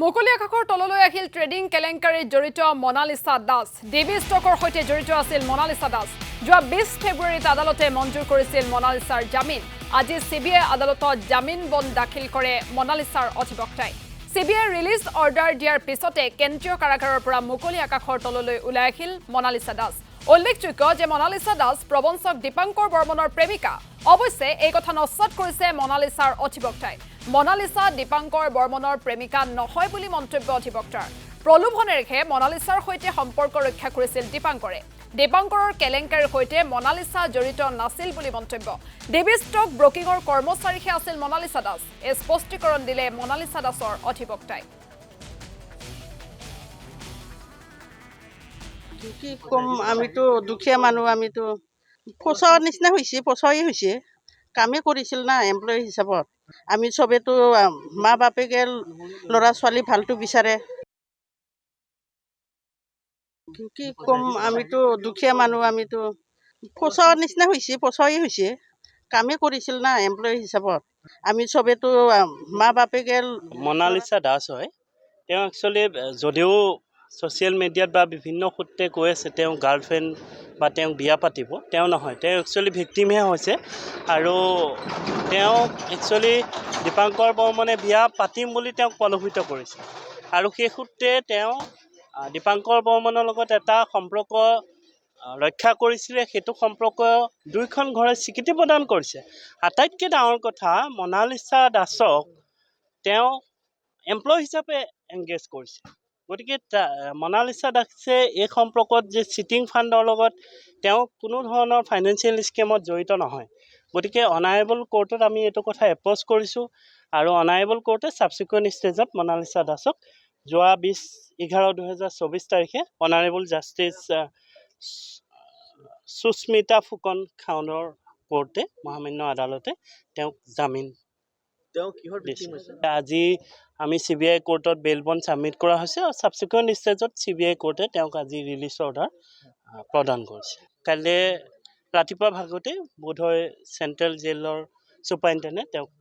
মুকলি আকাশৰ তললৈ আহিল ট্ৰেডিং কেলেংকাৰীত জড়িত মনালিসা দাস। ডিবি ষ্টকৰ সৈতে জড়িত আছিল মনালিসা দাস। যোৱা 20 ফেব্ৰুৱাৰীত আদালতে মঞ্জুৰ কৰিছিল মনালিসাৰ জামিন। আজি সিবিআই আদালতত জামিন বন দাখিল কৰে মনালিসাৰ অধিবক্তাই। সিবিআই ৰিলিজ অৰ্ডাৰ দিয়াৰ পিছতে কেন্দ্ৰীয় কাৰাগাৰৰ পৰা মুকলি আকাশৰ তললৈ ওলাই আহিল মনালিসা দাস। উল্লেখযোগ্য যে মনালিসা দাস প্ৰবঞ্চক দীপাংকৰ বৰ্মনৰ প্ৰেমিকা। অৱশ্যে এই কথা নস্যাৎ কৰিছে মনালিসাৰ অধিবক্তাই। মনালিসা দীপাংকৰ বৰ্মনৰ প্ৰেমিকা নহয় বুলি মন্তব্য অধিবক্তাৰ। প্ৰলোভনেৰেহে মনালিসাৰ সৈতে সম্পৰ্ক ৰক্ষা কৰিছিল দীপাংকৰে। দীপাংকৰৰ কেলেংকাৰীৰ সৈতে মনালিসা জড়িত নাছিল বুলি মন্তব্য। ডিবি ষ্টক ব্ৰকিঙৰ কৰ্মচাৰীহে আছিল মনালিসা দাস। এই স্পষ্টীকৰণ দিলে মনালিসা দাসৰ অধিবক্তাই। কি কম, আমিতো দুখীয়া মানুহ, আমিতো ফচাৰ নিচিনা হৈছে, ফচাই হৈছে। কামেই কৰিছিল না এমপ্লয়ী হিচাপত। আমি চবেতো মা বাপেকে ল'ৰা ছোৱালী ভালটো বিচাৰে। কি কম, আমিতো দুখীয়া মানুহ, আমিতো ফচাৰ নিচিনা হৈছে, ফচাই হৈছে। কামেই কৰিছিল না এমপ্লয়ী হিচাপত। আমি চবেতো মা বাপেকে। মনালিসা দাস হয়। তেওঁ একচুৱেলি যদিও ছ'চিয়েল মিডিয়াত বা বিভিন্ন সূত্ৰে কৈ আছে তেওঁ গাৰ্লফ্ৰেণ্ড বা তেওঁক বিয়া পাতিব, তেওঁ নহয়। তেওঁ একচুৱেলি ভিক্টিমহে হৈছে। আৰু তেওঁ একচুৱেলি দীপাংকৰ বৰ্মনে বিয়া পাতিম বুলি তেওঁক প্ৰলোভিত কৰিছে। আৰু সেই সূত্ৰে তেওঁ দীপাংকৰ বৰ্মনৰ লগত এটা সম্পৰ্ক ৰক্ষা কৰিছিলে। সেইটো সম্পৰ্ক দুয়োখন ঘৰে স্বীকৃতি প্ৰদান কৰিছে। আটাইতকৈ ডাঙৰ কথা, মনালিসা দাসক তেওঁ এমপ্লয় হিচাপে এংগেজ কৰিছে। গতিকে মনালিসা দাসে এই সম্পৰ্কত যে চিটিং ফাণ্ডৰ লগত তেওঁ কোনো ধৰণৰ ফাইনেন্সিয়েল স্কেমত জড়িত নহয়। গতিকে অনাৰেবল কোৰ্টত আমি এইটো কথা এপ্ৰ'চ কৰিছোঁ। আৰু অনাৰেবল কোৰ্টে ছাবচিকুৱেণ্ট ষ্টেজত মনালিসা দাসক যোৱা 20/11/2024 তাৰিখে অনাৰেবল জাষ্টিছ সুস্মিতা ফুকন খাউনৰ কোৰ্টে মহামান্য আদালতে তেওঁক জামিন। আজি আমি চিবিআই কোৰ্টত বেইল বণ্ড ছাবমিট কৰা হৈছে আৰু ছাবচিকুৱেণ্ট ষ্টেজত চিবিআই কোৰ্টে তেওঁক আজি ৰিলিজ অৰ্ডাৰ প্ৰদান কৰিছে। কাইলৈ ৰাতিপুৱা ভাগতে বোধহয় চেণ্ট্ৰেল জেইলৰ ছুপাৰিণ্টেণ্ডেণ্টে তেওঁক